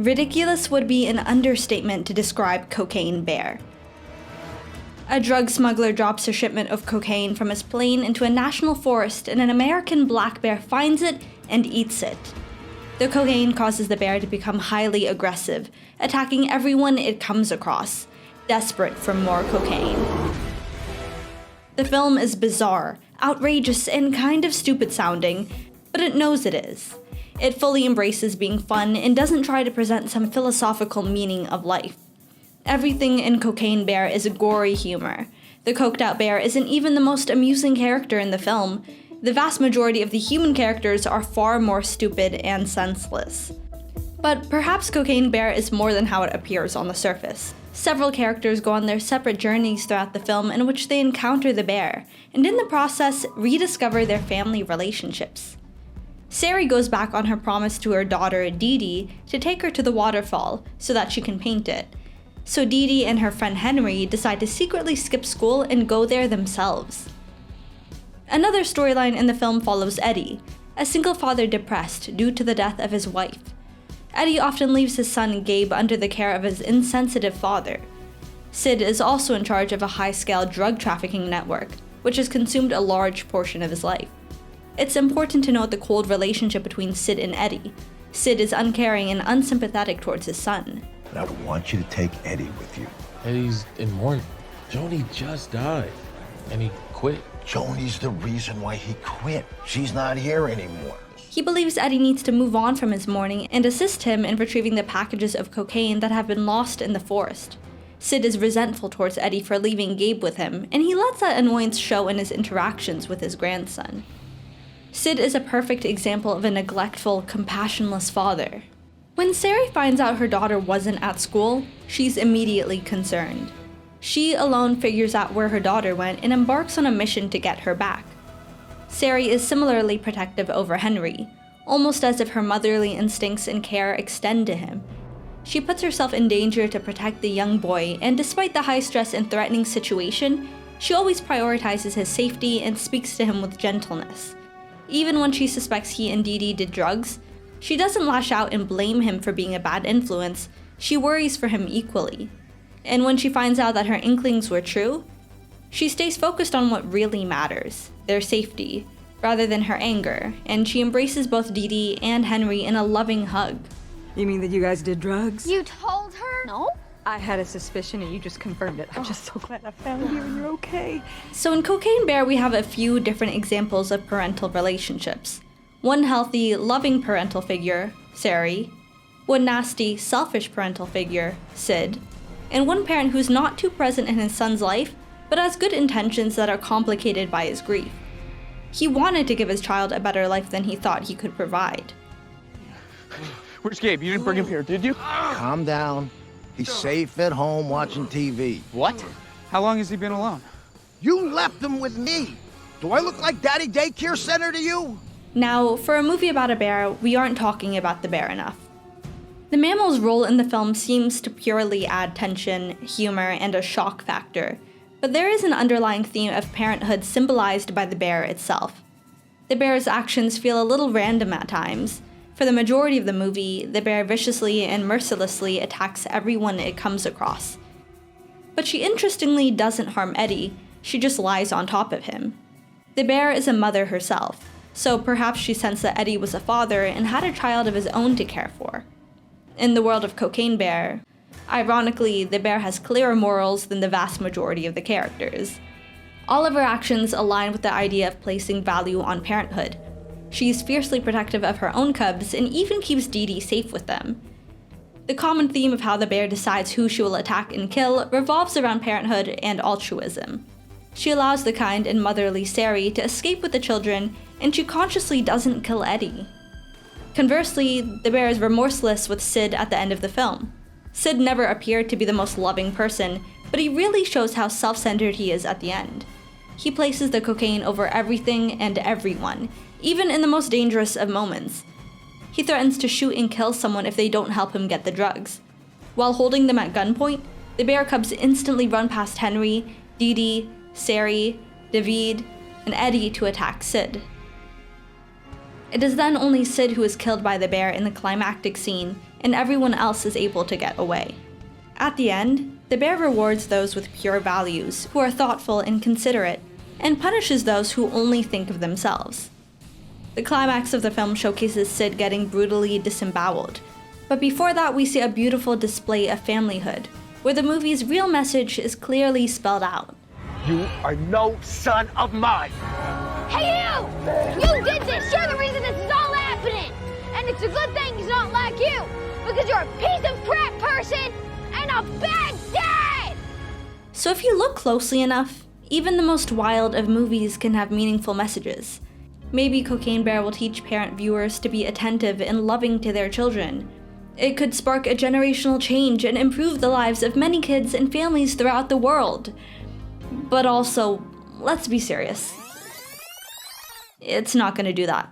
Ridiculous would be an understatement to describe Cocaine Bear. A drug smuggler drops a shipment of cocaine from his plane into a national forest, and an American black bear finds it and eats it. The cocaine causes the bear to become highly aggressive, attacking everyone it comes across, desperate for more cocaine. The film is bizarre, outrageous, and kind of stupid sounding, but it knows it is. It fully embraces being fun and doesn't try to present some philosophical meaning of life. Everything in Cocaine Bear is gory humor. The coked out bear isn't even the most amusing character in the film. The vast majority of the human characters are far more stupid and senseless. But perhaps Cocaine Bear is more than how it appears on the surface. Several characters go on their separate journeys throughout the film in which they encounter the bear, and in the process, rediscover their family relationships. Sari goes back on her promise to her daughter, Dee Dee, to take her to the waterfall so that she can paint it. So Dee Dee and her friend Henry decide to secretly skip school and go there themselves. Another storyline in the film follows Eddie, a single father depressed due to the death of his wife. Eddie often leaves his son Gabe under the care of his insensitive father. Sid is also in charge of a high-scale drug trafficking network, which has consumed a large portion of his life. It's important to note the cold relationship between Sid and Eddie. Sid is uncaring and unsympathetic towards his son. I want you to take Eddie with you. Eddie's in mourning. Joni just died, and he quit. Joni's the reason why he quit. She's not here anymore. He believes Eddie needs to move on from his mourning and assist him in retrieving the packages of cocaine that have been lost in the forest. Sid is resentful towards Eddie for leaving Gabe with him, and he lets that annoyance show in his interactions with his grandson. Sid is a perfect example of a neglectful, compassionless father. When Sari finds out her daughter wasn't at school, she's immediately concerned. She alone figures out where her daughter went and embarks on a mission to get her back. Sari is similarly protective over Henry, almost as if her motherly instincts and care extend to him. She puts herself in danger to protect the young boy, and despite the high stress and threatening situation, she always prioritizes his safety and speaks to him with gentleness. Even when she suspects he and Dee Dee did drugs, she doesn't lash out and blame him for being a bad influence. She worries for him equally. And when she finds out that her inklings were true, she stays focused on what really matters, their safety, rather than her anger, and she embraces both Dee Dee and Henry in a loving hug. You mean that you guys did drugs? You told her? No. I had a suspicion and you just confirmed it. I'm just so glad I found you and you're okay. So in Cocaine Bear, we have a few different examples of parental relationships. One healthy, loving parental figure, Sari. One nasty, selfish parental figure, Sid. And one parent who's not too present in his son's life, but has good intentions that are complicated by his grief. He wanted to give his child a better life than he thought he could provide. Where's Gabe? You didn't bring him here, did you? Calm down. He's safe at home watching TV. What? How long has he been alone? You left him with me. Do I look like Daddy Daycare Center to you? Now, for a movie about a bear, we aren't talking about the bear enough. The mammal's role in the film seems to purely add tension, humor, and a shock factor, but there is an underlying theme of parenthood symbolized by the bear itself. The bear's actions feel a little random at times. For the majority of the movie, the bear viciously and mercilessly attacks everyone it comes across. But she interestingly doesn't harm Eddie, she just lies on top of him. The bear is a mother herself, so perhaps she sensed that Eddie was a father and had a child of his own to care for. In the world of Cocaine Bear, ironically, the bear has clearer morals than the vast majority of the characters. All of her actions align with the idea of placing value on parenthood. She's fiercely protective of her own cubs and even keeps Dee Dee safe with them. The common theme of how the bear decides who she will attack and kill revolves around parenthood and altruism. She allows the kind and motherly Sari to escape with the children, and she consciously doesn't kill Eddie. Conversely, the bear is remorseless with Sid at the end of the film. Sid never appeared to be the most loving person, but he really shows how self-centered he is at the end. He places the cocaine over everything and everyone, even in the most dangerous of moments. He threatens to shoot and kill someone if they don't help him get the drugs. While holding them at gunpoint, the bear cubs instantly run past Henry, Dee Dee, Sari, David, and Eddie to attack Sid. It is then only Sid who is killed by the bear in the climactic scene, and everyone else is able to get away. At the end, the bear rewards those with pure values, who are thoughtful and considerate, and punishes those who only think of themselves. The climax of the film showcases Sid getting brutally disemboweled, but before that we see a beautiful display of familyhood, where the movie's real message is clearly spelled out. You are no son of mine. Hey you! You did this! You're the reason this is all happening! And it's a good thing he's not like you! Because you're a piece of crap person and a bad dad! So if you look closely enough, even the most wild of movies can have meaningful messages. Maybe Cocaine Bear will teach parent viewers to be attentive and loving to their children. It could spark a generational change and improve the lives of many kids and families throughout the world. But also, let's be serious. It's not gonna do that.